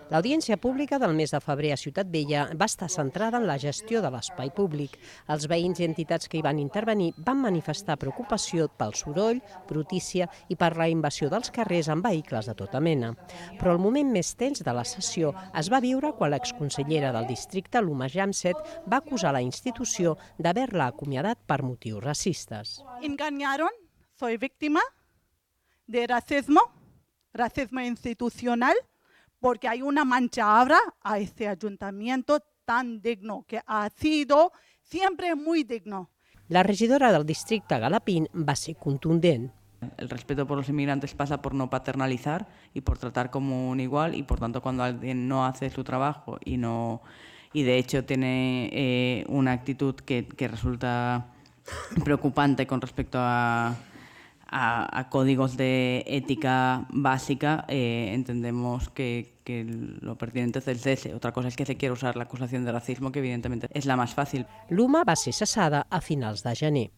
L'audiència pública del mes de febrer a Ciutat Vella va estar centrada en la gestió de l'espai públic. Els veïns i entitats que hi van intervenir van manifestar preocupació pel soroll, brutícia i per la invasió dels carrers amb vehicles de tota mena. Però el moment més tens de la sessió es va viure quan l'exconsellera del districte, Luma Jamset, va acusar la institució d'haver-la acomiadat per motius racistes. Engañaron, soy víctima de racismo institucional, porque hay una mancha a este ayuntamiento tan digno, que ha sido siempre muy digno. La regidora del districte, Galapín, va ser contundent. El respeto por los inmigrantes pasa por no paternalizar y por tratar como un igual, y por tanto cuando alguien no hace su trabajo y de hecho tiene una actitud que resulta preocupante con respecto a códigos de ética básica, entendemos que lo pertinente es el cese. Otra cosa es que se quiera usar la acusación de racismo, que evidentemente es la más fácil. Luma va ser cessada a finals de gener.